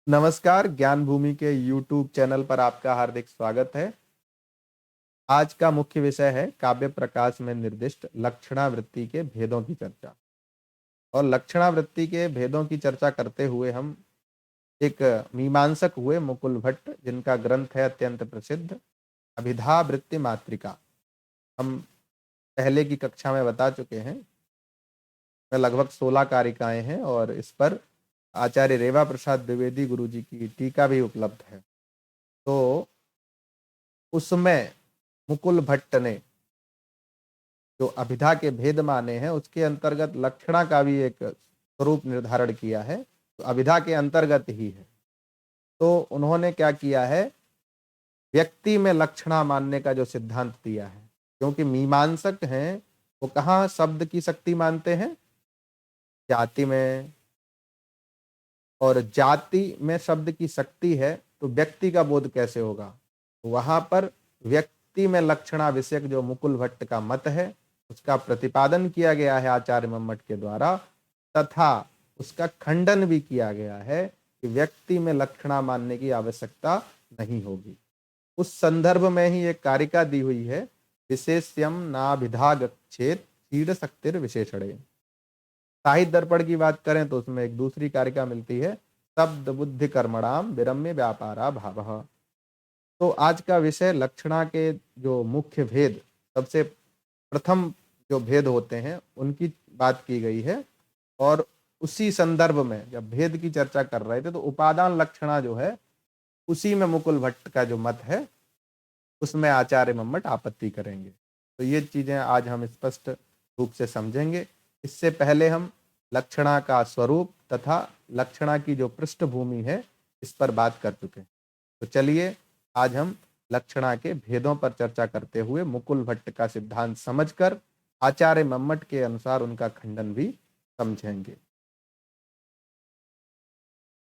नमस्कार, ज्ञान भूमि के यूट्यूब चैनल पर आपका हार्दिक स्वागत है। आज का मुख्य विषय है काव्य प्रकाश में निर्दिष्ट लक्षणावृत्ति के भेदों की चर्चा। और लक्षणावृत्ति के भेदों की चर्चा करते हुए हम एक मीमांसक हुए मुकुल भट्ट, जिनका ग्रंथ है अत्यंत प्रसिद्ध अभिधावृत्ति मातृका। हम पहले की कक्षा में बता चुके हैं। में लगभग 16 कारिकाएं हैं और इस पर आचार्य रेवा प्रसाद द्विवेदी गुरु जी की टीका भी उपलब्ध है। तो उसमें मुकुल भट्ट ने जो अभिधा के भेद माने हैं, उसके अंतर्गत लक्षणा का भी एक स्वरूप निर्धारण किया है, तो अभिधा के अंतर्गत ही है। तो उन्होंने क्या किया है, व्यक्ति में लक्षणा मानने का जो सिद्धांत दिया है, क्योंकि मीमांसक हैं वो कहाँ शब्द की शक्ति मानते हैं, जाति में। और जाति में शब्द की शक्ति है तो व्यक्ति का बोध कैसे होगा। वहां पर व्यक्ति में लक्षणा विषयक जो मुकुल भट्ट का मत है, उसका प्रतिपादन किया गया है आचार्य मम्मट के द्वारा, तथा उसका खंडन भी किया गया है कि व्यक्ति में लक्षणा मानने की आवश्यकता नहीं होगी। उस संदर्भ में ही एक कारिका दी हुई है, विशेष्यम नाभिधागच्छेद क्षीर शक्तिर विशेषणे। साहित्य दर्पण की बात करें तो उसमें एक दूसरी कारिका मिलती है, शब्द बुद्धि कर्मणाम विरम्य व्यापारा भावः। तो आज का विषय लक्षणा के जो मुख्य भेद, सबसे प्रथम जो भेद होते हैं उनकी बात की गई है। और उसी संदर्भ में जब भेद की चर्चा कर रहे थे तो उपादान लक्षणा जो है, उसी में मुकुल भट्ट का जो मत है उसमें आचार्य मम्मट आपत्ति करेंगे। तो ये चीजें आज हम स्पष्ट रूप से समझेंगे। इससे पहले हम लक्षणा का स्वरूप तथा लक्षणा की जो पृष्ठभूमि है इस पर बात कर चुके हैं। तो चलिए आज हम लक्षणा के भेदों पर चर्चा करते हुए मुकुल भट्ट का सिद्धांत समझकर आचार्य मम्मट के अनुसार उनका खंडन भी समझेंगे।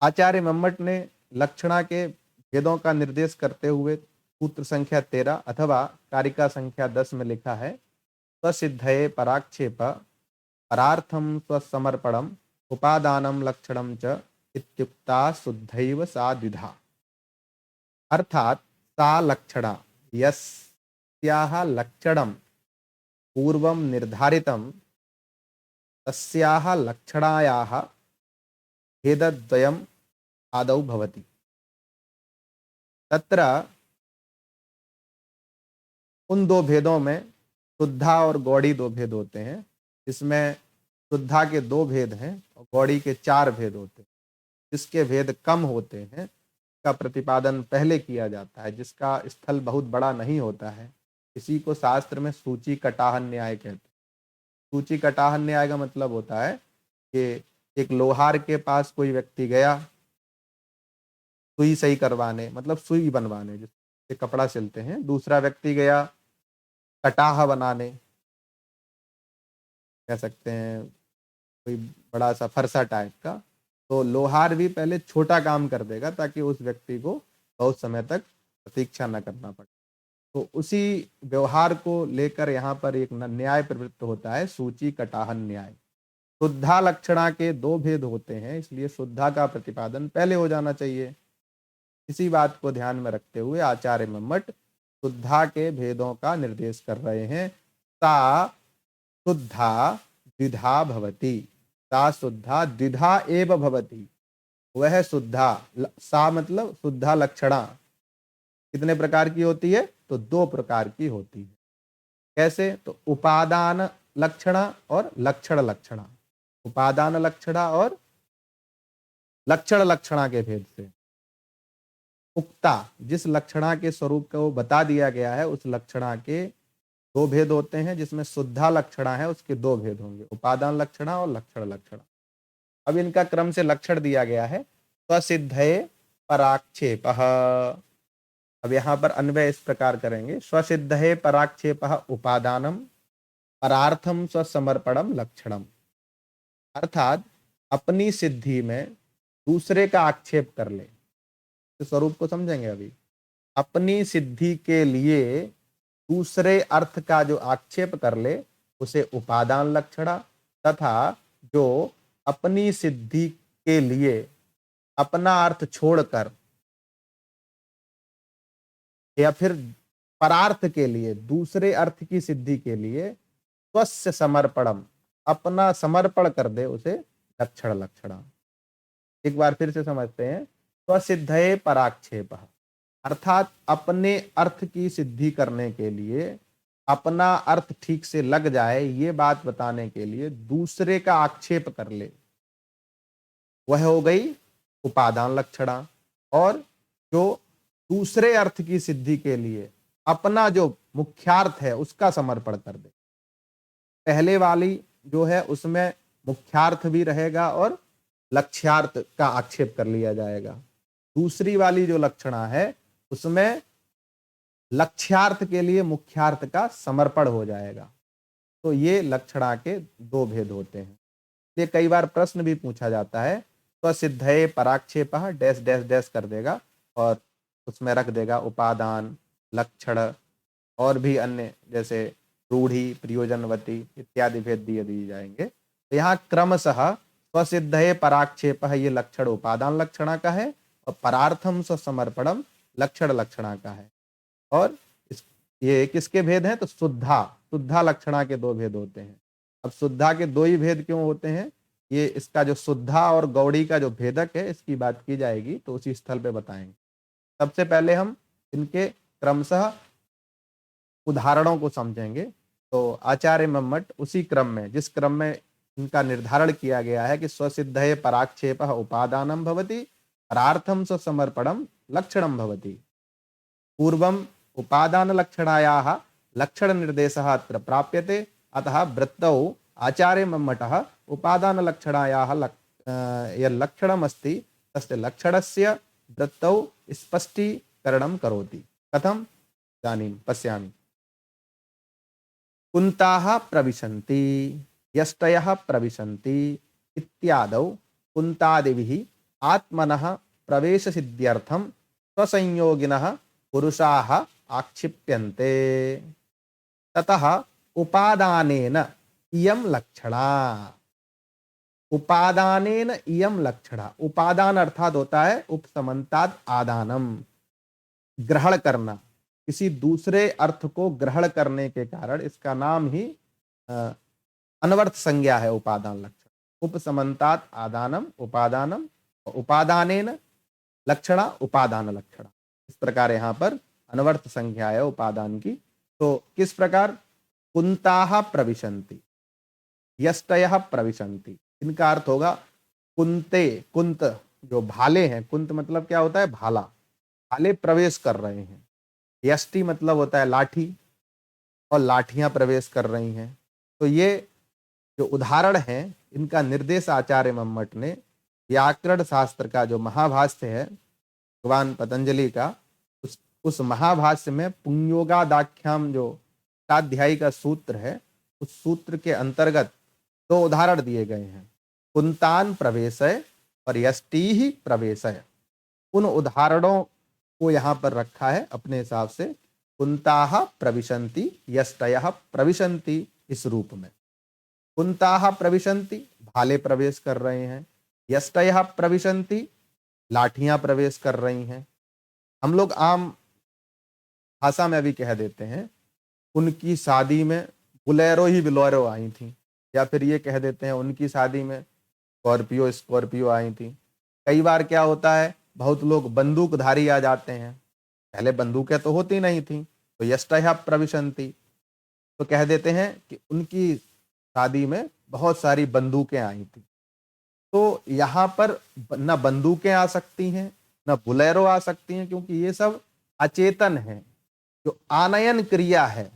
आचार्य मम्मट ने लक्षणा के भेदों का निर्देश करते हुए सूत्र संख्या 13 अथवा कारिका संख्या 10 में लिखा है, स्वसिद्धये पराक्षेप परार्थम स्वसमर्पणम उपादानम लक्षणम च इत्युक्ता शुद्धैव सा द्विधा। अर्थात सा लक्षणा यस्याः लक्षणम पूर्वं निर्धारितं तस्याः लक्षणायाः भेदद्वयम् आदौ भवति। तत्र उन दो भेदों में शुद्धा और गौड़ी दो भेद होते हैं। इसमें शुद्धा के दो भेद हैं और गौड़ी के 4 भेद होते हैं। जिसके भेद कम होते हैं का प्रतिपादन पहले किया जाता है, जिसका स्थल बहुत बड़ा नहीं होता है। इसी को शास्त्र में सूची कटाहन न्याय कहते हैं। सूची कटाहन न्याय का मतलब होता है कि एक लोहार के पास कोई व्यक्ति गया सुई सही करवाने, मतलब सुई बनवाने, जिससे कपड़ा सिलते हैं। दूसरा व्यक्ति गया कटाह बनाने, कह सकते हैं कोई बड़ा सा फरसा टाइप का। तो लोहार भी पहले छोटा काम कर देगा ताकि उस व्यक्ति को बहुत समय तक प्रतीक्षा न करना पड़े। तो उसी व्यवहार को लेकर यहाँ पर एक न्याय प्रवृत्त होता है, सूची कटाहन न्याय। शुद्धा लक्षणा के दो भेद होते हैं, इसलिए शुद्धा का प्रतिपादन पहले हो जाना चाहिए। इसी बात को ध्यान में रखते हुए आचार्य मम्मट शुद्धा के भेदों का निर्देश कर रहे हैं। सा शुद्धा द्विधा भवति, सा शुद्धा द्विधा एव भवति। वह शुद्धा, सा मतलब शुद्धा लक्षणा कितने प्रकार की होती है, तो 2 प्रकार की होती है। कैसे, तो उपादान लक्षणा और लक्षण लक्षणा। उपादान लक्षणा और लक्षण लक्षणा के भेद से उक्ता, जिस लक्षणा के स्वरूप को बता दिया गया है उस लक्षणा के 2 भेद होते हैं। जिसमें शुद्धा लक्षणा है उसके 2 भेद होंगे, उपादान लक्षणा और लक्षण लक्षणा। अब इनका क्रम से लक्षण दिया गया है, स्वसिद्धये पराक्षेपः। अब यहाँ पर अन्वय इस प्रकार करेंगे, स्वसिद्धये पराक्षेपः उपादानम परार्थम स्वसमर्पणम लक्षणम। अर्थात अपनी सिद्धि में दूसरे का आक्षेप कर ले। तो स्वरूप को समझेंगे अभी। अपनी सिद्धि के लिए दूसरे अर्थ का जो आक्षेप कर ले उसे उपादान लक्षणा, तथा जो अपनी सिद्धि के लिए अपना अर्थ छोड़कर या फिर परार्थ के लिए, दूसरे अर्थ की सिद्धि के लिए स्वस्य समर्पणम, अपना समर्पण कर दे, उसे लक्षण लक्षणा। एक बार फिर से समझते हैं। स्वसिद्धये पराक्षेप, अर्थात अपने अर्थ की सिद्धि करने के लिए, अपना अर्थ ठीक से लग जाए ये बात बताने के लिए दूसरे का आक्षेप कर ले, वह हो गई उपादान लक्षणा। और जो दूसरे अर्थ की सिद्धि के लिए अपना जो मुख्यार्थ है उसका समर्पण कर दे, पहले वाली जो है उसमें मुख्यार्थ भी रहेगा और लक्ष्यार्थ का आक्षेप कर लिया जाएगा। दूसरी वाली जो लक्षणा है उसमें लक्ष्यार्थ के लिए मुख्यार्थ का समर्पण हो जाएगा। तो ये लक्षणा के दो भेद होते हैं। ये कई बार प्रश्न भी पूछा जाता है, स्वसिद्धये पराक्षेप डैश डैश डैश कर देगा और उसमें रख देगा उपादान, लक्षण और भी अन्य जैसे रूढ़ी, प्रयोजनवती इत्यादि भेद दिए जाएंगे। तो यहाँ क्रमशः स्वसिद्धये पराक्षेप ये लक्षण उपादान लक्षणा का है और परार्थम स्वसमर्पणम लक्षण लक्षणा का है। और ये किसके भेद हैं? तो शुद्धा लक्षणा के दो भेद होते हैं। अब शुद्धा के दो ही भेद क्यों होते हैं, ये इसका जो शुद्धा और गौड़ी का जो भेदक है इसकी बात की जाएगी तो उसी स्थल पे बताएंगे। सबसे पहले हम इनके क्रमशः उदाहरणों को समझेंगे। तो आचार्य मम्मट उसी क्रम में, जिस क्रम में इनका निर्धारण किया गया है कि स्वसिद्धये पराक्षेप उपादानम भवति, परार्थम स्वसमर्पणम लक्षणम भवति, पूर्वम उपादान लक्षणायाः लक्षण निर्देशः अत्र प्राप्यते, अतः वृत्तौ आचार्य मम्मटः उपादान लक्षणायाः यत् लक्षणमस्ति तस्य लक्षणस्य वृत्तौ स्पष्टीकरणं करोति। कथम्? इदानीं पश्यामि। कुन्ताः प्रविशन्ति, यष्टयः प्रविशन्ति इत्यादौ कुन्तादिभिः आत्मनः प्रवेशसिद्ध्यर्थं स्वसंयोगिनः पुरुषाः आक्षिप्यन्ते, ततः उपादानेन इयं लक्षणा। उपादानेन इयं लक्षणा, उपादान अर्थात होता है उपसमन्तात् आदानम, ग्रहण करना, किसी दूसरे अर्थ को ग्रहण करने के कारण इसका नाम ही अनवर्थ संज्ञा है उपादान लक्षण। उपसमन्तात् आदानम उपादानम, उपादानेन लक्षणा उपादान लक्षणा, इस प्रकार यहाँ पर अनवर्थ संज्ञा है उपादान की। तो किस प्रकार? कुन्ताः प्रविशन्ति, यष्टयः प्रविशन्ति, इनका अर्थ होगा कुंते, कुंत जो भाले हैं, कुंत मतलब क्या होता है? भाला, भाले प्रवेश कर रहे हैं। यष्टि मतलब होता है लाठी, और लाठियां प्रवेश कर रही हैं। तो ये जो उदाहरण है इनका निर्देश आचार्य मम्मट ने व्याकरण शास्त्र का जो महाभाष्य है भगवान पतंजलि का, उस महाभाष्य में पुंयोगादाख्याम जो अष्टाध्यायी का सूत्र है, उस सूत्र के अंतर्गत दो उदाहरण दिए गए हैं, कुंतान प्रवेशय और यष्टि ही प्रवेशय। उन उदाहरणों को यहाँ पर रखा है अपने हिसाब से, कुंताः प्रविशन्ति यष्टयः प्रविशन्ति, इस रूप में। कुंताः प्रविशन्ति, भाले प्रवेश कर रहे हैं, यष्टयः प्रविशन्ति, लाठियां प्रवेश कर रही हैं। हम लोग आम भाषा में भी कह देते हैं उनकी शादी में बुलेरो ही बिलोरो आई थी, या फिर ये कह देते हैं उनकी शादी में स्कॉर्पियो स्कॉर्पियो आई थी। कई बार क्या होता है, बहुत लोग बंदूकधारी आ जाते हैं, पहले बंदूकें तो होती नहीं थी, तो यष्टयः प्रविशन्ति, तो कह देते हैं कि उनकी शादी में बहुत सारी बंदूकें आई थी। तो यहाँ पर न बंदूकें आ सकती हैं न बुलेरो आ सकती हैं, क्योंकि ये सब अचेतन है। जो आनयन क्रिया है,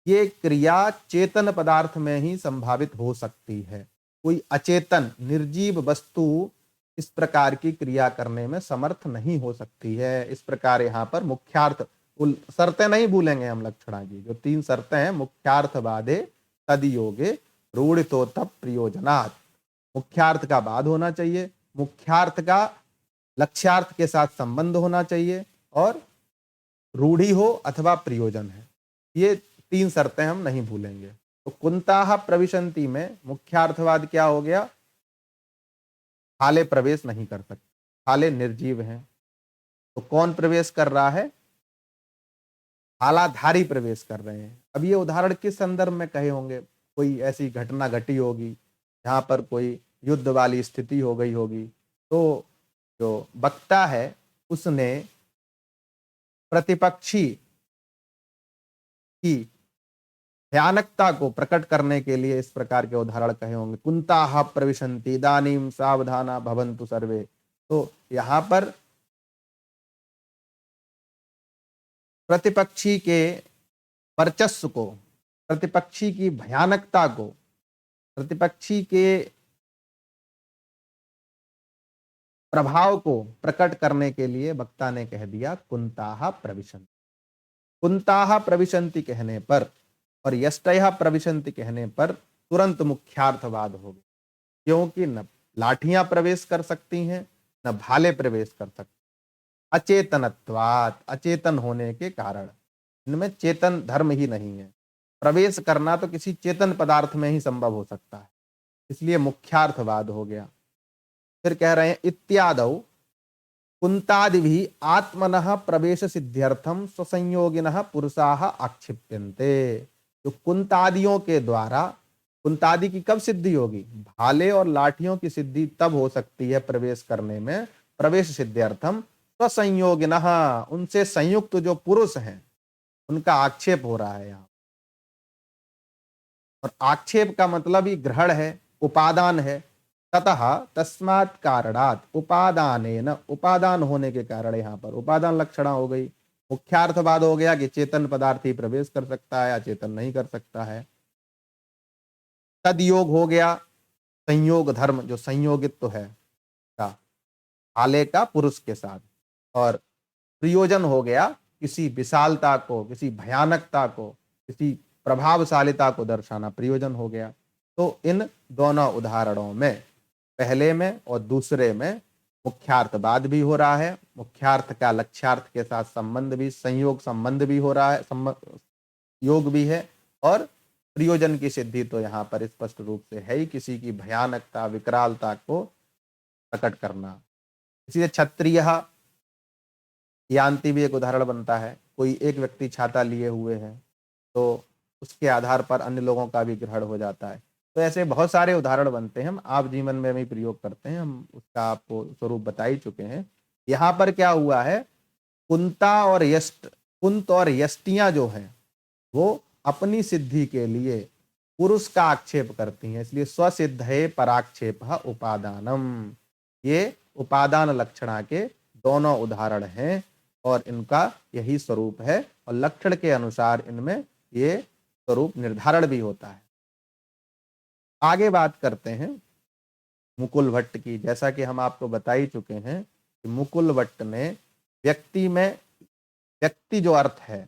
ये क्रिया चेतन पदार्थ में ही संभावित हो सकती है। कोई अचेतन निर्जीव वस्तु इस प्रकार की क्रिया करने में समर्थ नहीं हो सकती है। इस प्रकार यहाँ पर मुख्यार्थ, शर्तें नहीं भूलेंगे हम लक्षणा की, जो 3 शर्तें हैं, मुख्यार्थ बाधे तद योगे रूढ़ितो तब प्रयोजनात्, मुख्यार्थ का बाद होना चाहिए, मुख्यार्थ का लक्ष्यार्थ के साथ संबंध होना चाहिए, और रूढ़ी हो अथवा प्रयोजन है। ये 3 शर्तें हम नहीं भूलेंगे। तो कुंताः प्रविशन्ति में मुख्यार्थवाद क्या हो गया? भाले प्रवेश नहीं कर सकते, भाले निर्जीव हैं। तो कौन प्रवेश कर रहा है? भालाधारी प्रवेश कर रहे हैं। अब ये उदाहरण किस संदर्भ में कहे होंगे? कोई ऐसी घटना घटी होगी जहां पर कोई युद्ध वाली स्थिति हो गई होगी, तो जो वक्ता है उसने प्रतिपक्षी की भयानकता को प्रकट करने के लिए इस प्रकार के उदाहरण कहे होंगे। कुंताः प्रविशन्ति इदानीं सावधाना भवन्तु सर्वे। तो यहाँ पर प्रतिपक्षी के वर्चस्व को, प्रतिपक्षी की भयानकता को, प्रतिपक्षी के प्रभाव को प्रकट करने के लिए वक्ता ने कह दिया कुंताः प्रविशन्ति। कुंताः प्रविशन्ति कहने पर और यष्टयः प्रविशन्ति कहने पर तुरंत मुख्यार्थवाद हो गया, क्योंकि न लाठियां प्रवेश कर सकती हैं न भाले प्रवेश कर सकते। अचेतनत्वात्, अचेतन होने के कारण, इनमें चेतन धर्म ही नहीं है। प्रवेश करना तो किसी चेतन पदार्थ में ही संभव हो सकता है, इसलिए मुख्यार्थवाद हो गया। फिर कह रहे हैं इत्यादौ कुंतादिभिः आत्मनः प्रवेश सिद्ध्यर्थम स्वसंयोगिनः पुरुषाः आक्षिप्यन्ते। जो कुंतादियों के द्वारा, कुंतादि की कब सिद्धि होगी? भाले और लाठियों की सिद्धि तब हो सकती है प्रवेश करने में, प्रवेश सिद्ध्यर्थम स्वसंयोगिनः, उनसे संयुक्त जो पुरुष हैं उनका आक्षेप हो रहा है यहाँ। और आक्षेप का मतलब ही ग्रहण है, उपादान है। ततः तस्मात् कारणात् उपादानेन, उपादान होने के कारण यहाँ पर उपादान लक्षणा हो गई। मुख्यार्थवाद हो गया कि चेतन पदार्थ ही प्रवेश कर सकता है, अचेतन नहीं कर सकता है। तदयोग हो गया संयोग धर्म, जो संयोगित्व है का भाले का पुरुष के साथ। और प्रयोजन हो गया किसी विशालता को, किसी भयानकता को, किसी प्रभावशालिता को दर्शाना, प्रयोजन हो गया। तो इन दोनों उदाहरणों में, पहले में और दूसरे में मुख्यार्थवाद भी हो रहा है, मुख्यार्थ का लक्ष्यार्थ के साथ संबंध भी, संयोग संबंध भी हो रहा है, योग भी है। और प्रयोजन की सिद्धि तो यहाँ पर स्पष्ट रूप से है ही, किसी की भयानकता, विकरालता को प्रकट करना। इसलिए क्षत्रिय यान्ति भी एक उदाहरण बनता है। कोई एक व्यक्ति छाता लिए हुए है तो उसके आधार पर अन्य लोगों का भी ग्रहण हो जाता है। तो ऐसे बहुत सारे उदाहरण बनते हैं, हम आप जीवन में भी प्रयोग करते हैं, हम उसका आपको स्वरूप बता ही चुके हैं। यहाँ पर क्या हुआ है, कुंता और यष्ट, कुंत और यष्टियां जो हैं वो अपनी सिद्धि के लिए पुरुष का आक्षेप करती हैं, इसलिए स्वसिद्धये पराक्षेप उपादानम। ये उपादान लक्षणा के दोनों उदाहरण हैं और इनका यही स्वरूप है, और लक्षण के अनुसार इनमें ये स्वरूप निर्धारण भी होता है। आगे बात करते हैं मुकुल भट्ट की। जैसा कि हम आपको बता ही चुके हैं कि मुकुल भट्ट ने व्यक्ति में, व्यक्ति जो अर्थ है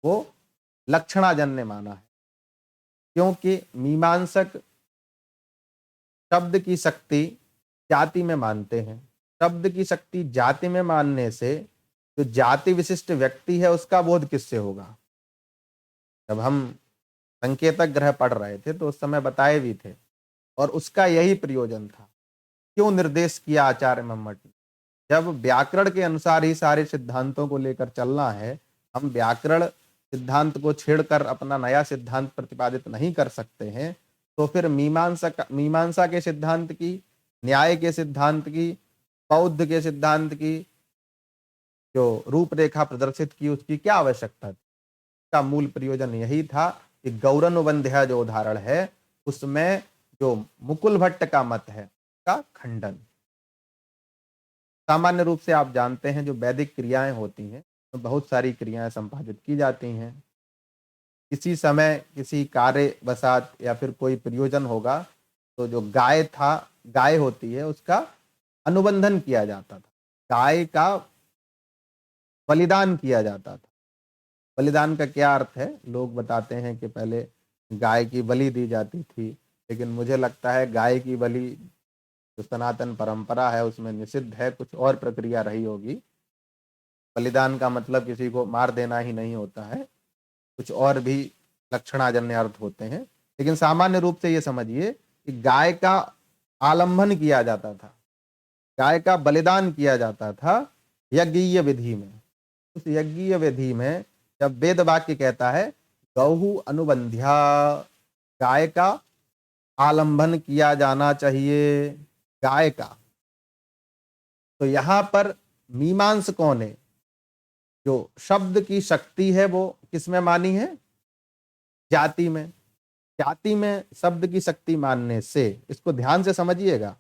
वो लक्षणाजन्य माना है, क्योंकि मीमांसक शब्द की शक्ति जाति में मानते हैं। शब्द की शक्ति जाति में मानने से जो जाति विशिष्ट व्यक्ति है उसका बोध किससे होगा? जब हम संकेतक ग्रह पढ़ रहे थे तो उस समय बताए भी थे, और उसका यही प्रयोजन था। क्यों निर्देश किया आचार्य मम्मट ने? जब व्याकरण के अनुसार ही सारे सिद्धांतों को लेकर चलना है, हम व्याकरण सिद्धांत को छेड़कर अपना नया सिद्धांत प्रतिपादित नहीं कर सकते हैं, तो फिर मीमांसा के सिद्धांत की, न्याय के सिद्धांत की, बौद्ध के सिद्धांत की जो रूपरेखा प्रदर्शित की, उसकी क्या आवश्यकता थी? का मूल प्रयोजन यही था कि गौरनुबंध्या जो उदाहरण है उसमें जो मुकुल भट्ट का मत है का खंडन। सामान्य रूप से आप जानते हैं जो वैदिक क्रियाएं होती हैं तो बहुत सारी क्रियाएं संपादित की जाती हैं। किसी समय किसी कार्य वसात या फिर कोई प्रयोजन होगा तो जो गाय था, गाय होती है, उसका अनुबंधन किया जाता था, गाय का बलिदान किया जाता था। बलिदान का क्या अर्थ है? लोग बताते हैं कि पहले गाय की बलि दी जाती थी, लेकिन मुझे लगता है गाय की बलि जो सनातन परंपरा है उसमें निषिद्ध है, कुछ और प्रक्रिया रही होगी। बलिदान का मतलब किसी को मार देना ही नहीं होता है, कुछ और भी लक्षणाजन्य अर्थ होते हैं। लेकिन सामान्य रूप से ये समझिए कि गाय का आलंबन किया जाता था, गाय का बलिदान किया जाता था यज्ञीय विधि में। उस यज्ञीय विधि में जब वेद वाक्य कहता है गौहु अनुबंध्या, गाय का आलंबन किया जाना चाहिए, गाय का, तो यहां पर मीमांस कौन है? जो शब्द की शक्ति है वो किसमें मानी है? जाति में। जाति में शब्द की शक्ति मानने से, इसको ध्यान से समझिएगा,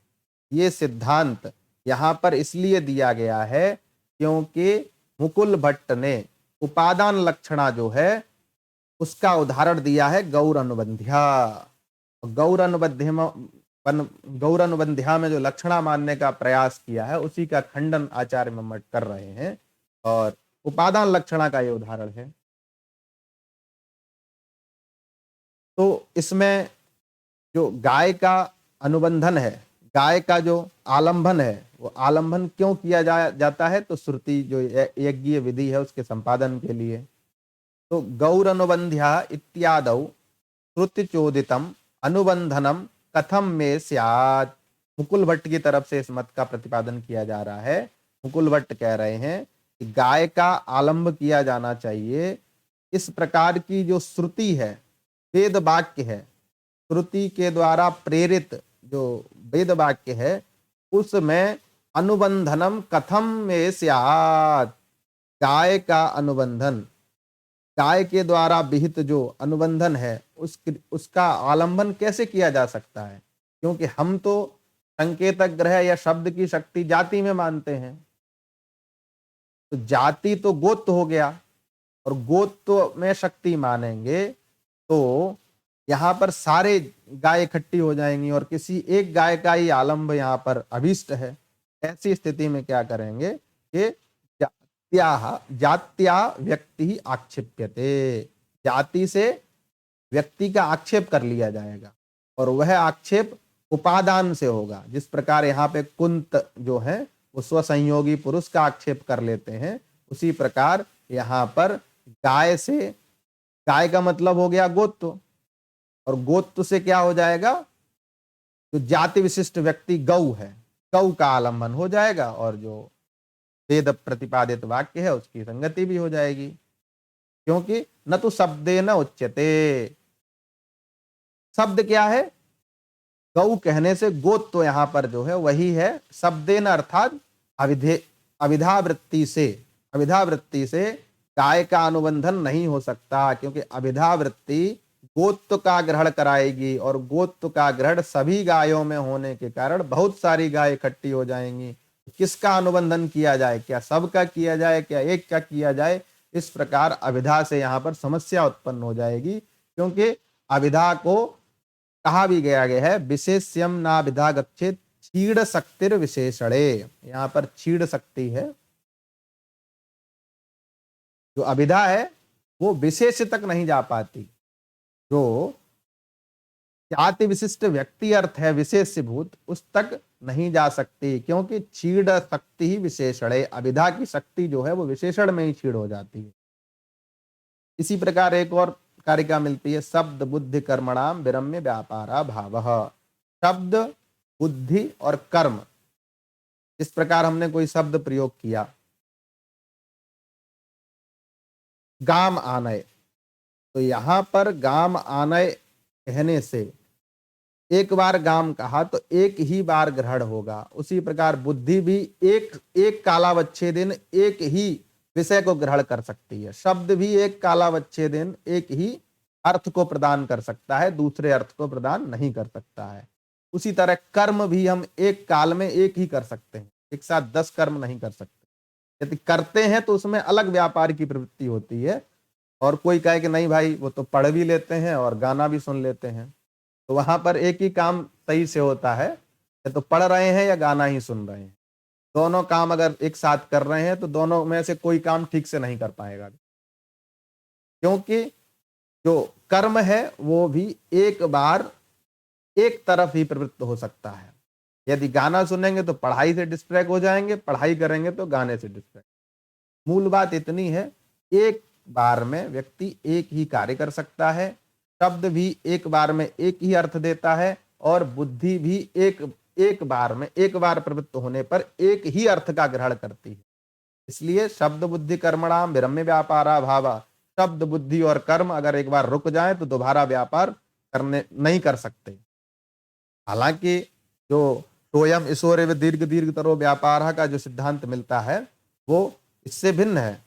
ये सिद्धांत यहां पर इसलिए दिया गया है क्योंकि मुकुल भट्ट ने उपादान लक्षणा जो है उसका उदाहरण दिया है गौर अनुबंध्या। गौर अनुबंध्या में जो लक्षणा मानने का प्रयास किया है उसी का खंडन आचार्य मम्मट कर रहे हैं, और उपादान लक्षणा का ये उदाहरण है। तो इसमें जो गाय का अनुबंधन है, गाय का जो आलंबन है, वो आलंबन क्यों किया जाता है? तो श्रुति जो यज्ञीय विधि है उसके संपादन के लिए। तो गौर अनुबंध्या इत्यादौ श्रुति चोदितम अनुबंधनम कथम में स्यात्। मुकुल भट्ट की तरफ से इस मत का प्रतिपादन किया जा रहा है। मुकुल भट्ट कह रहे हैं कि गाय का आलंब किया जाना चाहिए। इस प्रकार की जो श्रुति है, वेद वाक्य है, श्रुति के द्वारा प्रेरित जो वेद वाक्य है, उसमें अनुबंधनम कथम में स्यात्, गाय का अनुबंधन, गाय के द्वारा विहित जो अनुबंधन है उसका आलंबन कैसे किया जा सकता है? क्योंकि हम तो संकेतक ग्रह या शब्द की शक्ति जाति में मानते हैं। तो जाति तो गोत्र हो गया, और गोत्र में शक्ति मानेंगे तो यहाँ पर सारे गाय इकट्ठी हो जाएंगी और किसी एक गाय का ही आलंब यहाँ पर अभीष्ट है। ऐसी स्थिति में क्या करेंगे कि जात्या व्यक्ति आक्षेप्यते, जाति से व्यक्ति का आक्षेप कर लिया जाएगा, और वह आक्षेप उपादान से होगा। जिस प्रकार यहाँ पे कुंत जो है वो स्वसंयोगी पुरुष का आक्षेप कर लेते हैं, उसी प्रकार यहाँ पर गाय से, गाय का मतलब हो गया गोत्र, और गोत्र से क्या हो जाएगा? जो जाति विशिष्ट व्यक्ति गौ है, गौ का आलंबन हो जाएगा, और जो वेद प्रतिपादित वाक्य है उसकी संगति भी हो जाएगी। क्योंकि न तो शब्दे न उच्यते, शब्द क्या है? गौ कहने से गोत्र तो यहां पर जो है वही है शब्दे न, अर्थात अभिधावृत्ति से, अभिधावृत्ति से गाय का अनुबंधन नहीं हो सकता, क्योंकि अभिधावृत्ति गोत्र का ग्रहण कराएगी, और गोत्र का ग्रहण सभी गायों में होने के कारण बहुत सारी गाय इकट्ठी हो जाएंगी। किसका अनुबंधन किया जाए? क्या सबका किया जाए, क्या एक का किया जाए? इस प्रकार अभिधा से यहाँ पर समस्या उत्पन्न हो जाएगी, क्योंकि अभिधा को कहा भी गया है विशेष्यम ना विधा गच्छेत क्षीण शक्तिर विशेषणे। यहाँ पर क्षीण शक्ति है, जो अभिधा है वो विशेष तक नहीं जा पाती। जो जाति विशिष्ट व्यक्ति अर्थ है विशेष भूत, उस तक नहीं जा सकती, क्योंकि क्षीण शक्ति ही विशेषण है। अभिधा की शक्ति जो है वो विशेषण में ही क्षीण हो जाती है। इसी प्रकार एक और कारिका मिलती है, शब्द बुद्धि कर्मणाम विरम्य व्यापारा भावः। शब्द, बुद्धि और कर्म, इस प्रकार हमने कोई शब्द प्रयोग किया, गाम आनय, तो यहां पर गाम आनय कहने से एक बार गाम कहा तो एक ही बार ग्रहण होगा। उसी प्रकार बुद्धि भी एक कालावच्छेदिन एक ही विषय को ग्रहण कर सकती है। शब्द भी एक कालावच्छेदिन एक ही अर्थ को प्रदान कर सकता है, दूसरे अर्थ को प्रदान नहीं कर सकता है। उसी तरह कर्म भी हम एक काल में एक ही कर सकते हैं, एक साथ 10 कर्म नहीं कर सकते। यदि करते हैं तो उसमें अलग व्यापार की प्रवृत्ति होती है, और कोई कहे कि नहीं भाई वो तो पढ़ भी लेते हैं और गाना भी सुन लेते हैं, तो वहां पर एक ही काम सही से होता है, या तो पढ़ रहे हैं या गाना ही सुन रहे हैं। दोनों काम अगर एक साथ कर रहे हैं तो दोनों में से कोई काम ठीक से नहीं कर पाएगा, क्योंकि जो कर्म है वो भी एक बार एक तरफ ही प्रवृत्त हो सकता है। यदि गाना सुनेंगे तो पढ़ाई से डिस्ट्रैक्ट हो जाएंगे, पढ़ाई करेंगे तो गाने से डिस्ट्रैक्ट। मूल बात इतनी है, एक बार में व्यक्ति एक ही कार्य कर सकता है, शब्द भी एक बार में एक ही अर्थ देता है, और बुद्धि भी एक बार में, एक बार प्रवृत्त होने पर एक ही अर्थ का ग्रहण करती है। इसलिए शब्द बुद्धि कर्मणाम विरम्य व्यापारा भावा, शब्द बुद्धि और कर्म अगर एक बार रुक जाए तो दोबारा व्यापार करने नहीं कर सकते। हालांकि जो सोयम ईश्वर दीर्घ दीर्घ तरो व्यापार का जो सिद्धांत मिलता है वो इससे भिन्न है,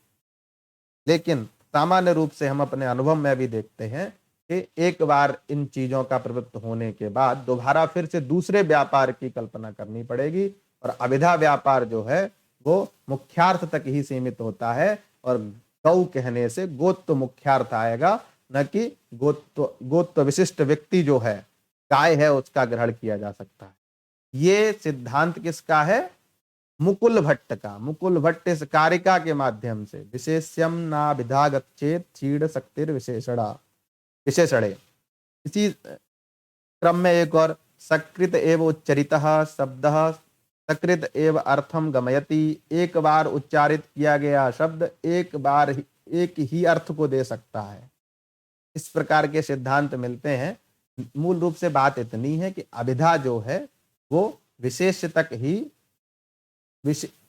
लेकिन सामान्य रूप से हम अपने अनुभव में भी देखते हैं कि एक बार इन चीजों का प्रवृत्त होने के बाद दोबारा फिर से दूसरे व्यापार की कल्पना करनी पड़ेगी, और अभिधा व्यापार जो है वो मुख्यार्थ तक ही सीमित होता है, और गौ कहने से गोत्व मुख्यार्थ आएगा, न कि गोत्व विशिष्ट व्यक्ति जो है गाय है उसका ग्रहण किया जा सकता है। ये सिद्धांत किसका है? मुकुल भट्ट का। मुकुल भट्ट इस कारिका के माध्यम से विशेष्यम ना विधा गच्छेत क्षीण शक्तिर विशेषणे, इसी क्रम में एक और सकृत एव उच्चरितः शब्द सकृत एव अर्थम गमयति, एक बार उच्चारित किया गया शब्द एक ही अर्थ को दे सकता है। इस प्रकार के सिद्धांत मिलते हैं। मूल रूप से बात इतनी है कि अभिधा जो है वो विशेष तक ही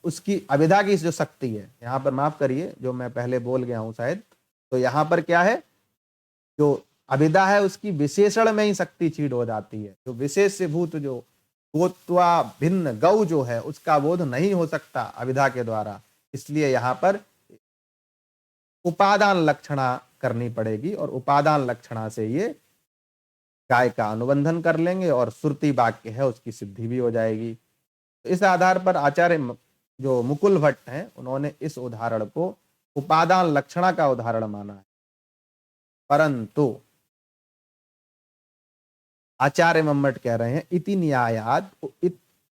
उसकी अभिधा की जो शक्ति है, यहाँ पर माफ करिए जो मैं पहले बोल गया हूं शायद, तो यहाँ पर क्या है, जो अभिधा है उसकी विशेषण में ही शक्ति क्षीण हो जाती है। जो विशेष भूत जो गोत्वा भिन्न गौ जो है उसका बोध नहीं हो सकता अभिधा के द्वारा, इसलिए यहाँ पर उपादान लक्षणा करनी पड़ेगी, और उपादान लक्षणा से ये गाय का अनुबंधन कर लेंगे और श्रुति वाक्य है उसकी सिद्धि भी हो जाएगी। तो इस आधार पर आचार्य जो मुकुल भट्ट हैं उन्होंने इस उदाहरण को उपादान लक्षणा का उदाहरण माना है, परंतु आचार्य मम्मट कह रहे हैं इति न्यायाद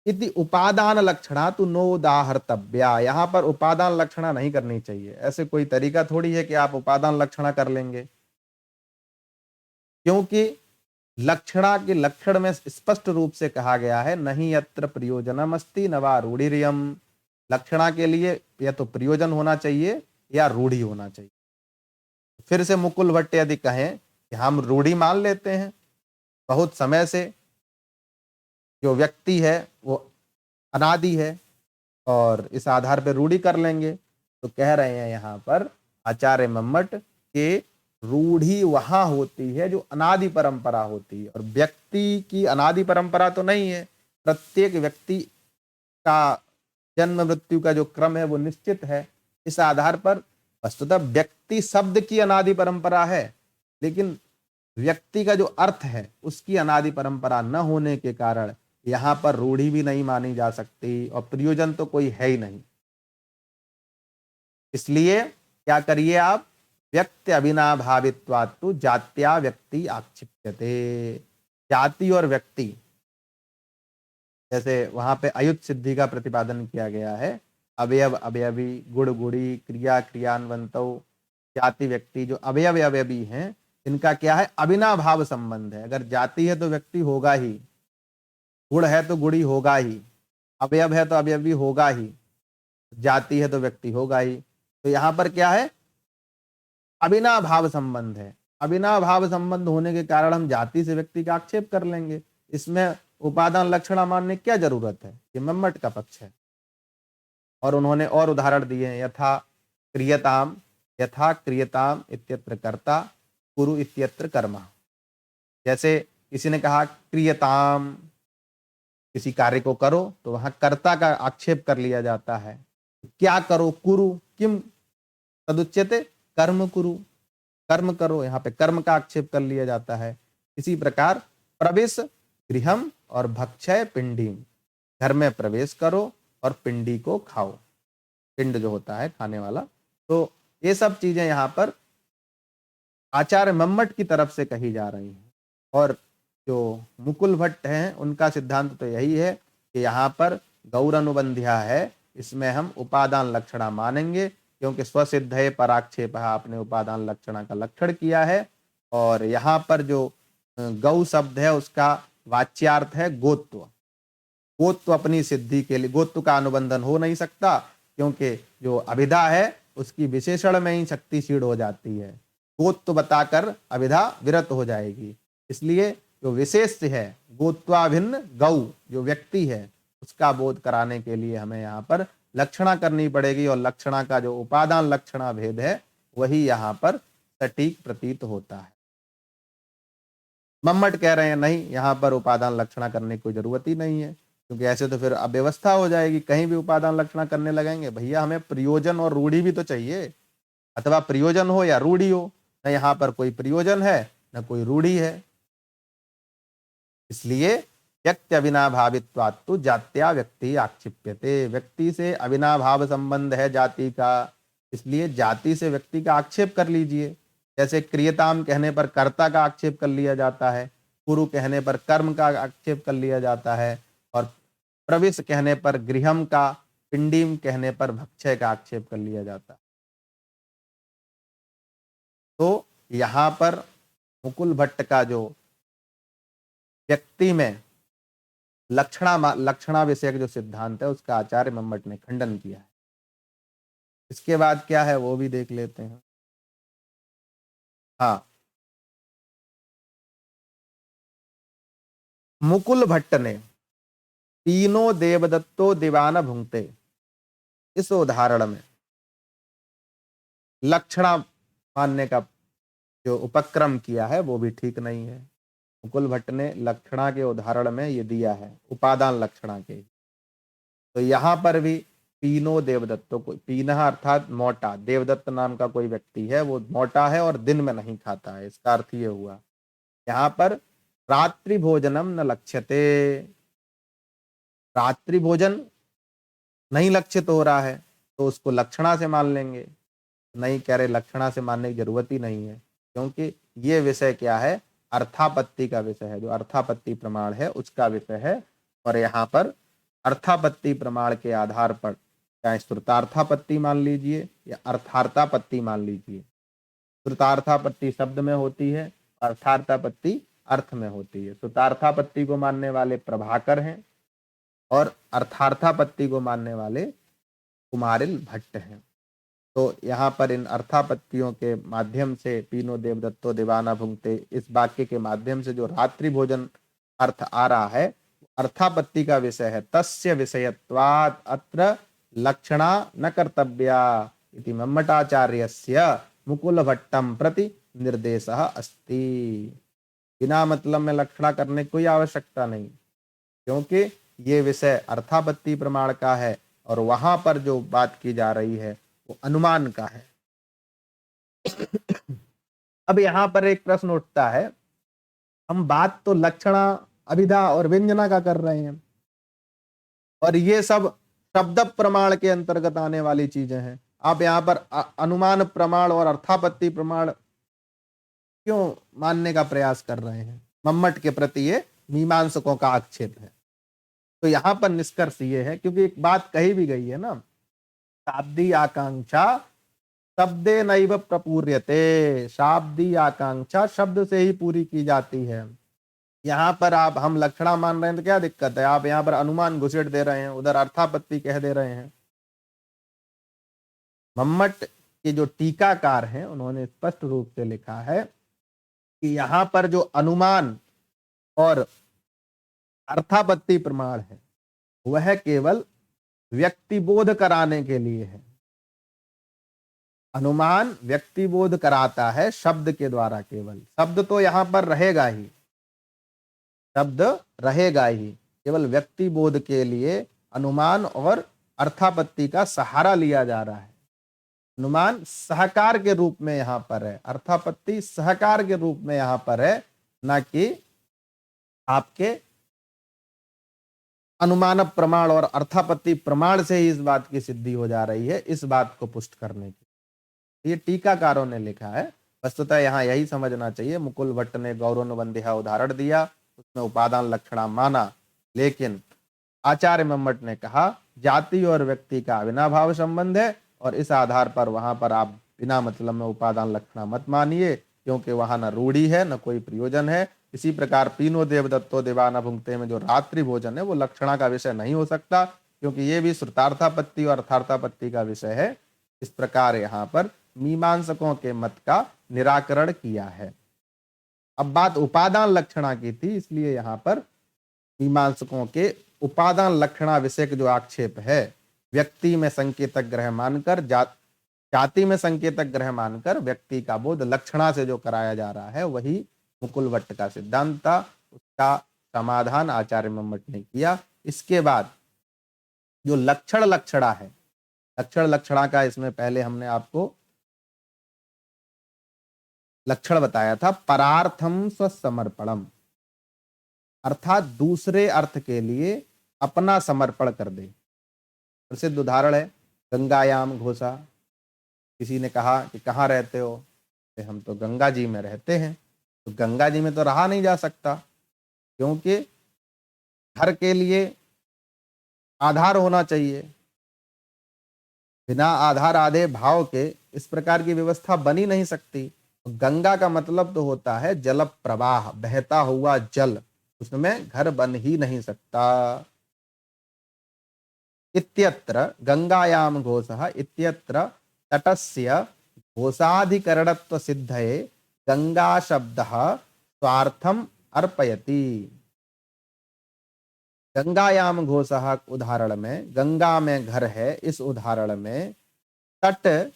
इति उपादान लक्षणा तो नो उदाहर्तव्या, यहाँ पर उपादान लक्षणा नहीं करनी चाहिए। ऐसे कोई तरीका थोड़ी है कि आप उपादान लक्षणा कर लेंगे, क्योंकि लक्षणा के लक्षण में स्पष्ट रूप से कहा गया है नहीं यत्र प्रयोजनम अस्ति न वा रूढ़िरियम। लक्षणा के लिए या तो प्रयोजन होना चाहिए या रूढ़ी होना चाहिए। फिर से मुकुल भट्ट यदि कहें कि हम रूढ़ी मान लेते हैं, बहुत समय से जो व्यक्ति है वो अनादि है और इस आधार पर रूढ़ी कर लेंगे, तो कह रहे हैं यहाँ पर आचार्य मम्मट के रूढ़ी वहां होती है जो अनादि परंपरा होती है, और व्यक्ति की अनादि परंपरा तो नहीं है। प्रत्येक व्यक्ति का जन्म मृत्यु का जो क्रम है वो निश्चित है। इस आधार पर वस्तुतः व्यक्ति शब्द की अनादि परंपरा है, लेकिन व्यक्ति का जो अर्थ है उसकी अनादि परंपरा न होने के कारण यहाँ पर रूढ़ी भी नहीं मानी जा सकती, और प्रयोजन तो कोई है ही नहीं। इसलिए क्या करिए आप, व्यक्ति अभिनाभावित्वात्तु जात्या व्यक्ति आक्षिप्यते। जाति और व्यक्ति, जैसे वहां पे अयुत सिद्धि का प्रतिपादन किया गया है, अवयव अवयवी गुण गुणी क्रिया क्रियान्वंतो, जाति व्यक्ति जो अवयव अवयवी हैं इनका क्या है, अविनाभाव संबंध है। अगर जाति है तो व्यक्ति होगा ही, गुण है तो गुणी होगा ही, अवयव है तो अवयवी होगा ही, जाति है तो व्यक्ति होगा ही। तो यहाँ पर क्या है, अविनाभाव संबंध है। अविनाभाव संबंध होने के कारण हम जाति से व्यक्ति का आक्षेप कर लेंगे, इसमें उपादान लक्षणा मानने की क्या जरूरत है। ये मम्मट का पक्ष है। और उन्होंने और उदाहरण दिए हैं, यथा क्रियताम इत्यत्र कर्ता कुरु इत्यत्र कर्मा। जैसे किसी ने कहा क्रियताम, किसी कार्य को करो, तो वहां कर्ता का आक्षेप कर लिया जाता है। क्या करो, कुरु किम तदुच्यते, कर्म कुरु, कर्म करो, यहाँ पे कर्म का आक्षेप कर लिया जाता है। इसी प्रकार प्रवेश गृहम और भक्षय पिंडी, घर में प्रवेश करो और पिंडी को खाओ, पिंड जो होता है खाने वाला। तो ये सब चीजें यहाँ पर आचार्य मम्मट की तरफ से कही जा रही हैं, और जो मुकुल भट्ट हैं उनका सिद्धांत तो यही है कि यहाँ पर गौर अनुबंध्या है, इसमें हम उपादान लक्षणा मानेंगे, क्योंकि स्वसिद्ध है पराक्षेप, आपने उपादान लक्षणा का लक्षण किया है। और यहाँ पर जो गौ शब्द है उसका वाच्यार्थ है गोत्व। गोत्व अपनी सिद्धि के लिए, गोत्व का अनुबंधन हो नहीं सकता, क्योंकि जो अभिधा है उसकी विशेषण में ही शक्ति क्षीण हो जाती है। गोत्व बताकर अभिधा विरत हो जाएगी। इसलिए जो विशेष है, गोत्वाभिन्न गौ जो व्यक्ति है उसका बोध कराने के लिए हमें यहाँ पर लक्षणा करनी पड़ेगी, और लक्षणा का जो उपादान लक्षणा भेद है वही यहाँ पर सटीक प्रतीत होता है। मम्मट कह रहे हैं नहीं, यहाँ पर उपादान लक्षणा करने की कोई जरूरत ही नहीं है, क्योंकि ऐसे तो फिर अव्यवस्था हो जाएगी, कहीं भी उपादान लक्षणा करने लगेंगे। भैया हमें प्रयोजन और रूढ़ी भी तो चाहिए, अथवा प्रयोजन हो या रूढ़ी हो, न यहाँ पर कोई प्रयोजन है न कोई रूढ़ी है। इसलिए व्यक्ति अविनाभावित्वात् तो जात्या व्यक्ति आक्षिप्यते, व्यक्ति से अविनाभाव संबंध है जाति का, इसलिए जाति से व्यक्ति का आक्षेप कर लीजिए। जैसे क्रियताम कहने पर कर्ता का आक्षेप कर लिया जाता है, कुरु कहने पर कर्म का आक्षेप कर लिया जाता है, और प्रविश कहने पर गृहम का, पिंडीम कहने पर भक्षय का आक्षेप कर लिया जाता है। तो यहाँ पर मुकुल भट्ट का जो व्यक्ति में लक्षणा विषयक जो सिद्धांत है उसका आचार्य मम्मट ने खंडन किया है। इसके बाद क्या है वो भी देख लेते हैं। हाँ, मुकुल भट्ट ने तीनों देवदत्तो दीवाना भुंगते इस उदाहरण में लक्षणा मानने का जो उपक्रम किया है वो भी ठीक नहीं है। मुकुल भट्ट ने लक्षणा के उदाहरण में ये दिया है उपादान लक्षणा के, तो यहाँ पर भी तीनों देवदत्तों को, पीनह अर्थात मोटा, देवदत्त नाम का कोई व्यक्ति है वो मोटा है और दिन में नहीं खाता है, इसका अर्थ ये हुआ। यहाँ पर रात्रि भोजनम न लक्ष्यते, रात्रि भोजन नहीं लक्षित हो रहा है तो उसको लक्षणा से मान लेंगे। नहीं कह रहे, लक्षणा से मानने की जरूरत ही नहीं है, क्योंकि ये विषय क्या है, अर्थापत्ति का विषय है, जो अर्थापत्ति प्रमाण है उसका विषय है। और यहाँ पर अर्थापत्ति प्रमाण के आधार पर चाहे श्रुतार्थापत्ति मान लीजिए या अर्थार्थापत्ति मान लीजिए, श्रुतार्थापत्ति शब्द में होती है, अर्थार्थापत्ति अर्थ में होती है। श्रुतार्थापत्ति को मानने वाले प्रभाकर हैं और अर्थार्थापत्ति को मानने वाले कुमारिल भट्ट हैं। तो यहाँ पर इन अर्थापत्तियों के माध्यम से तीनों देवदत्तो दीवाना भुंगते, इस वाक्य के माध्यम से जो रात्रि भोजन अर्थ आ रहा है अर्थापत्ति का विषय है। तस्य विषयत्वात् अत्र लक्षणा न कर्तव्या इति मम्मटाचार्यस्य मुकुल भट्टम प्रति निर्देशः अस्ति। बिना मतलब में लक्षणा करने की कोई आवश्यकता नहीं, क्योंकि ये विषय अर्थापत्ति प्रमाण का है और वहां पर जो बात की जा रही है वो अनुमान का है। अब यहाँ पर एक प्रश्न उठता है, हम बात तो लक्षणा, अभिधा और व्यंजना का कर रहे हैं और ये सब शब्द प्रमाण के अंतर्गत आने वाली चीजें हैं, आप यहाँ पर अनुमान प्रमाण और अर्थापत्ति प्रमाण क्यों मानने का प्रयास कर रहे हैं? मम्मट के प्रति ये मीमांसकों का आक्षेप है। तो यहाँ पर निष्कर्ष ये है, क्योंकि एक बात कही भी गई है ना, शाब्दी आकांक्षा शब्दे नैव प्रपूर्यते, शाब्दी आकांक्षा शब्द से ही पूरी की जाती है। यहाँ पर आप हम लक्षणा मान रहे हैं तो क्या दिक्कत है, आप यहाँ पर अनुमान घुसेड़ दे रहे हैं, उधर अर्थापत्ति कह दे रहे हैं। मम्मट के जो टीकाकार हैं उन्होंने स्पष्ट रूप से लिखा है कि यहाँ पर जो अनुमान और अर्थापत्ति प्रमाण है वह केवल व्यक्तिबोध कराने के लिए है। अनुमान व्यक्तिबोध कराता है शब्द के द्वारा, केवल शब्द तो यहाँ पर रहेगा ही, शब्द रहेगा ही, केवल व्यक्तिबोध के लिए अनुमान और अर्थापत्ति का सहारा लिया जा रहा है। अनुमान सहकार के रूप में यहाँ पर है, अर्थापत्ति सहकार के रूप में यहाँ पर है, ना कि आपके अनुमान प्रमाण और अर्थापत्ति प्रमाण से ही इस बात की सिद्धि हो जा रही है, इस बात को पुष्ट करने की। ये टीकाकारों ने लिखा है। वस्तुतः यहाँ यही समझना चाहिए, मुकुल भट्ट ने गौरवबंध्या उदाहरण दिया, उसमें उपादान लक्षणा माना, लेकिन आचार्य मम्मट ने कहा जाति और व्यक्ति का अविनाभाव संबंध है और इस आधार पर वहां पर आप बिना मतलब में उपादान लक्षणा मत मानिए, क्योंकि वहां न रूढ़ी है न कोई प्रयोजन है। इसी प्रकार तीनों देवदत्तो दीवाना भुंगते में जो रात्रि भोजन है वो लक्षणा का विषय नहीं हो सकता, क्योंकि ये भी श्रुतार्थापत्ति और अर्थार्थापत्ति का विषय है। इस प्रकार यहाँ पर मीमांसकों के मत का निराकरण किया है। अब बात उपादान लक्षणा की थी, इसलिए यहां पर मीमांसकों के उपादान लक्षणा विषयक जो आक्षेप है, व्यक्ति में संकेतक ग्रह मानकर जाति में संकेतक ग्रह मानकर व्यक्ति का बोध लक्षणा से जो कराया जा रहा है, वही मुकुल भट्ट का सिद्धांत था। उसका समाधान आचार्य मम्मट ने किया। इसके बाद जो लक्षण लक्षणा है, लक्षण लक्षणा का इसमें पहले हमने आपको लक्षण बताया था, परार्थम स्वसमर्पणम, अर्थात दूसरे अर्थ के लिए अपना समर्पण कर दे। प्रसिद्ध उदाहरण है गंगायाम घोषा। किसी ने कहा कि कहाँ रहते हो, तो हम तो गंगा जी में रहते हैं। तो गंगा जी में तो रहा नहीं जा सकता, क्योंकि घर के लिए आधार होना चाहिए। बिना आधार आधे भाव के इस प्रकार की व्यवस्था बनी नहीं सकती। गंगा का मतलब तो होता है जल प्रवाह, बहता हुआ जल, उसमें घर बन ही नहीं सकता। इत्यत्र गंगायाम घोषः इत्यत्र तटस्य घोषाधिकरणत्व सिद्धये गंगा शब्दः स्वार्थम अर्पयति। गंगायाम घोषः उदाहरण में गंगा में घर है, इस उदाहरण में तट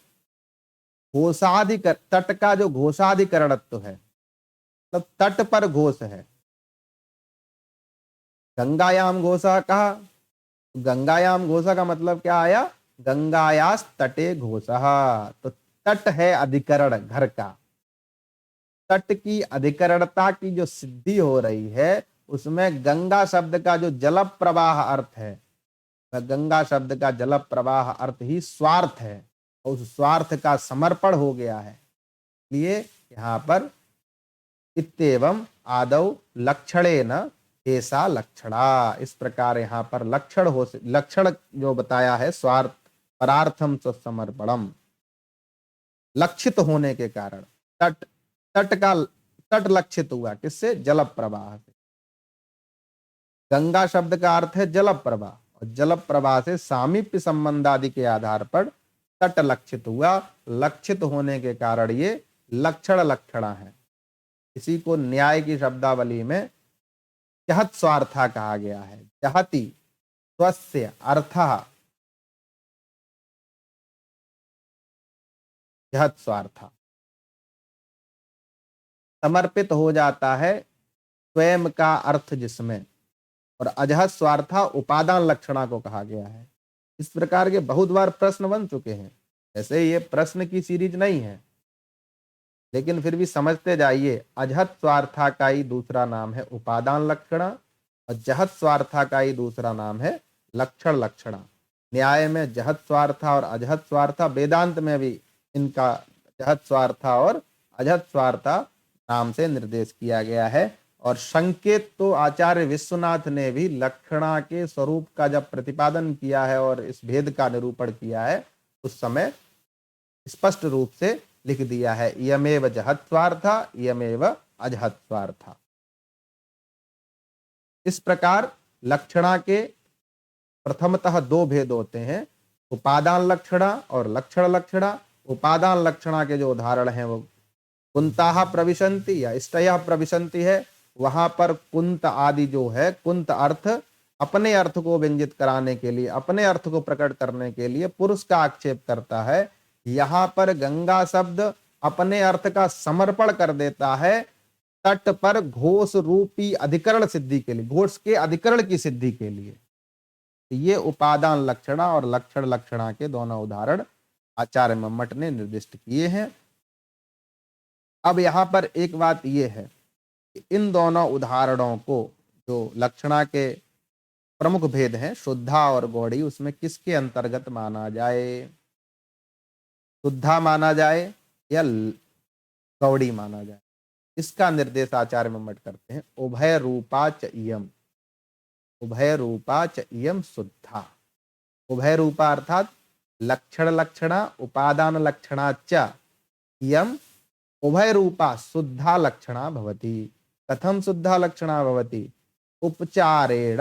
तट का जो घोषाधिकरणत्व है, मतलब तट पर घोष है। गंगायाम घोषा कहा, गंगायाम घोषा का मतलब क्या आया, गंगायास तटे घोषः, तो तट है अधिकरण घर का। तट की अधिकरणता की जो सिद्धि हो रही है, उसमें गंगा शब्द का जो जल प्रवाह अर्थ है, वह गंगा शब्द का जल प्रवाह अर्थ ही स्वार्थ है, और उस स्वार्थ का समर्पण हो गया है। इसलिए यहाँ पर इत्येवं आदौ लक्षणेन ऐसा लक्षणा, इस प्रकार यहाँ पर लक्षण जो बताया है, स्वार्थ परार्थम स्वसमर्पणम, लक्षित होने के कारण तट लक्षित हुआ, किससे, जल प्रवाह से। गंगा शब्द का अर्थ है जल प्रवाह, और जल प्रवाह से सामीप्य संबंध आदि के आधार पर तट लक्षित हुआ। लक्षित होने के कारण ये लक्षण लक्षणा है। इसी को न्याय की शब्दावली में जहत स्वार्था कहा गया है। जहति स्वस्य अर्थः जहत स्वार्था, समर्पित हो जाता है स्वयं का अर्थ जिसमें, और अजहत स्वार्था उपादान लक्षणा को कहा गया है। इस प्रकार के बहुत बार प्रश्न बन चुके हैं। ऐसे ये प्रश्न की सीरीज नहीं है, लेकिन फिर भी समझते जाइए। अजहत स्वार्था का ही दूसरा नाम है उपादान लक्षणा, और जहत स्वार्था का ही दूसरा नाम है लक्षण लक्षणा। न्याय में जहत स्वार्था और अजहत स्वार्था, वेदांत में भी इनका जहत स्वार्था और अजहत स्वार्था नाम से निर्देश किया गया है। और संकेत तो आचार्य विश्वनाथ ने भी लक्षणा के स्वरूप का जब प्रतिपादन किया है और इस भेद का निरूपण किया है, उस समय स्पष्ट रूप से लिख दिया है, इयमेव जहत स्वार्था इयमेव अजहत स्वार्था। इस प्रकार लक्षणा के प्रथमतः दो भेद होते हैं, उपादान लक्षणा और लक्षण लक्षणा। उपादान लक्षणा के जो उदाहरण हैं वो कुंताः प्रविशन्ति या इष्टयः प्रविशन्ति है। वहां पर कुंत आदि जो है, कुंत अर्थ अपने अर्थ को व्यंजित कराने के लिए, अपने अर्थ को प्रकट करने के लिए पुरुष का आक्षेप करता है। यहाँ पर गंगा शब्द अपने अर्थ का समर्पण कर देता है तट पर घोष रूपी अधिकरण सिद्धि के लिए, घोष के अधिकरण की सिद्धि के लिए। ये उपादान लक्षणा और लक्षण लक्षणा के दोनों उदाहरण आचार्य मम्मट ने निर्दिष्ट किए हैं। अब यहां पर एक बात यह है कि इन दोनों उदाहरणों को, जो लक्षणा के प्रमुख भेद हैं शुद्धा और गौड़ी, उसमें किसके अंतर्गत माना जाए, शुद्धा माना जाए या गौड़ी माना जाए, इसका निर्देश आचार्य मम्मट करते हैं। उभय रूपा च इयम, उभय रूपा च इयम शुद्धा। उभय रूपा अर्थात लक्षण लक्षणा उपादान लक्षणा च इयम उभय रूपा शुद्धा लक्षणा भवति। कथम शुद्धा लक्षणा भवति, उपचारेण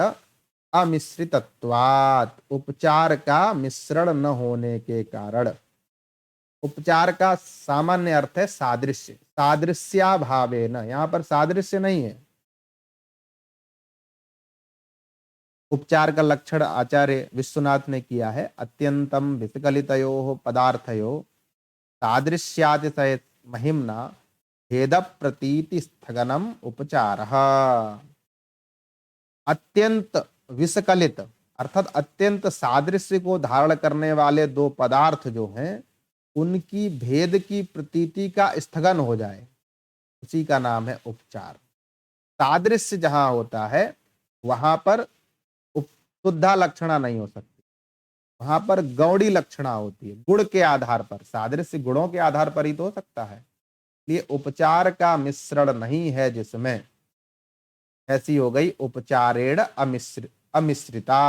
अमिश्रितत्वात्, उपचार का मिश्रण न होने के कारण। उपचार का सामान्य अर्थ है सादृश्य, सादृश्याभावेन, यहां पर सादृश्य नहीं है। उपचार का लक्षण आचार्य विश्वनाथ ने किया है, अत्यंतम विस्कलितयो पदार्थयो सादृश्यातिशय महिम्ना भेद प्रतीति स्थगनम उपचार। अत्यंत विस्कलित अर्थात अत्यंत सादृश्य को धारण करने वाले दो पदार्थ जो हैं उनकी भेद की प्रतीति का स्थगन हो जाए, उसी का नाम है उपचार। सादृश्य जहां होता है वहां पर शुद्धा लक्षणा नहीं हो सकती, वहां पर गौड़ी लक्षणा होती है, गुण के आधार पर। सादृश्य गुणों के आधार पर ही तो हो सकता है, इसलिए उपचार का मिश्रण नहीं है जिसमें, ऐसी हो गई उपचारेण अमिश्रिता।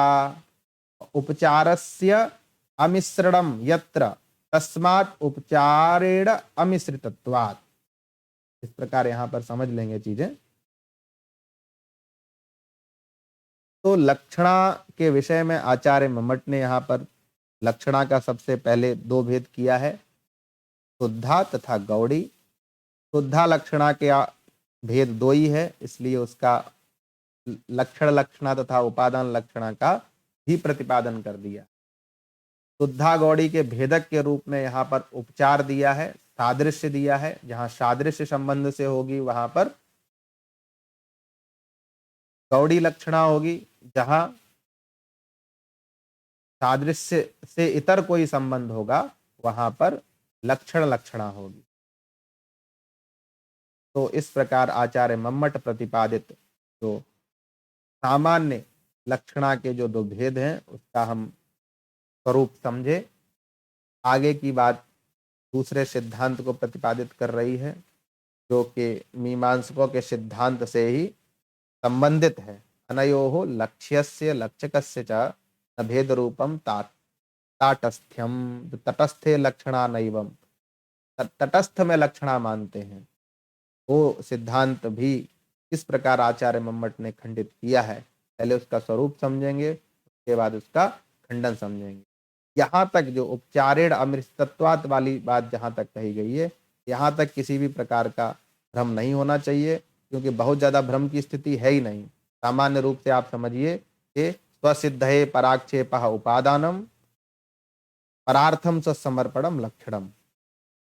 उपचारस्य अमिश्रणम यत्र तस्मात् उपचारेण अमिश्रितत्वात्। इस प्रकार यहां पर समझ लेंगे चीजें। तो लक्षणा के विषय में आचार्य मम्मट ने यहाँ पर लक्षणा का सबसे पहले दो भेद किया है, शुद्धा तथा गौड़ी। शुद्धा लक्षणा के भेद दो ही है, इसलिए उसका लक्षण लक्षणा तथा उपादान लक्षणा का भी प्रतिपादन कर दिया। शुद्धा गौड़ी के भेदक के रूप में यहाँ पर उपचार दिया है, सादृश्य दिया है। जहां सादृश्य संबंध से होगी वहां पर गौड़ी लक्षणा होगी, जहां सादृश्य से इतर कोई संबंध होगा वहां पर लक्षण लक्षणा होगी। तो इस प्रकार आचार्य मम्मट प्रतिपादित जो सामान्य लक्षणा के जो दो भेद हैं उसका हम स्वरूप समझे। आगे की बात दूसरे सिद्धांत को प्रतिपादित कर रही है, जो कि मीमांसकों के सिद्धांत से ही संबंधित है। अनयोः लक्ष्यस्य लक्षकस्य च न भेद रूपम ताटस्थ्यम। तटस्थे लक्षणा नैवम, तटस्थ में लक्षणा मानते हैं, वो सिद्धांत भी किस प्रकार आचार्य मम्मट ने खंडित किया है, पहले उसका स्वरूप समझेंगे, उसके बाद उसका खंडन समझेंगे। यहाँ तक जो उपचारेण अमृतत्वात् वाली बात जहाँ तक कही गई है, यहाँ तक किसी भी प्रकार का भ्रम नहीं होना चाहिए, क्योंकि बहुत ज्यादा भ्रम की स्थिति है ही नहीं। सामान्य रूप से आप समझिए कि स्वसिद्धये पराक्षेपः उपादानम परार्थम स्वसमर्पणम लक्षणम,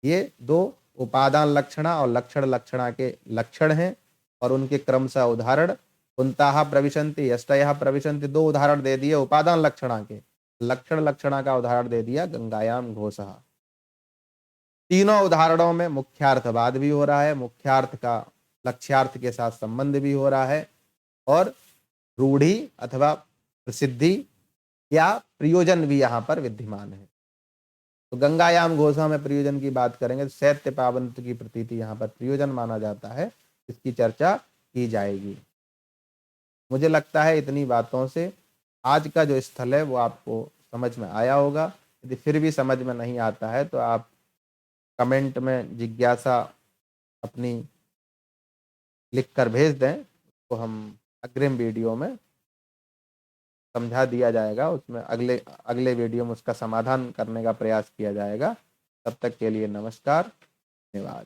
ये दो उपादान लक्षणा और लक्षण लक्षणा के लक्षण हैं और उनके क्रमशः उदाहरण कुंताः प्रविशन्ति यष्टयः प्रविशन्ति, दो उदाहरण दे दिए उपादान लक्षणा के। लक्षण लक्षणा का उदाहरण दे दिया गंगायाम घोषः। तीनों उदाहरणों में मुख्यार्थवाद भी हो रहा है, मुख्यार्थ का लक्ष्यार्थ के साथ संबंध भी हो रहा है, और रूढ़ी अथवा प्रसिद्धि या प्रयोजन भी यहाँ पर विद्यमान है। तो गंगायाम घोषा में प्रयोजन की बात करेंगे तो शैत्य पावनत्व की प्रतीति यहाँ पर प्रयोजन माना जाता है, इसकी चर्चा की जाएगी। मुझे लगता है इतनी बातों से आज का जो स्थल है वो आपको समझ में आया होगा। यदि फिर भी समझ में नहीं आता है तो आप कमेंट में जिज्ञासा अपनी लिख कर भेज दें, तो हम अग्रिम वीडियो में समझा दिया जाएगा, उसमें अगले अगले वीडियो में उसका समाधान करने का प्रयास किया जाएगा। तब तक के लिए नमस्कार, धन्यवाद।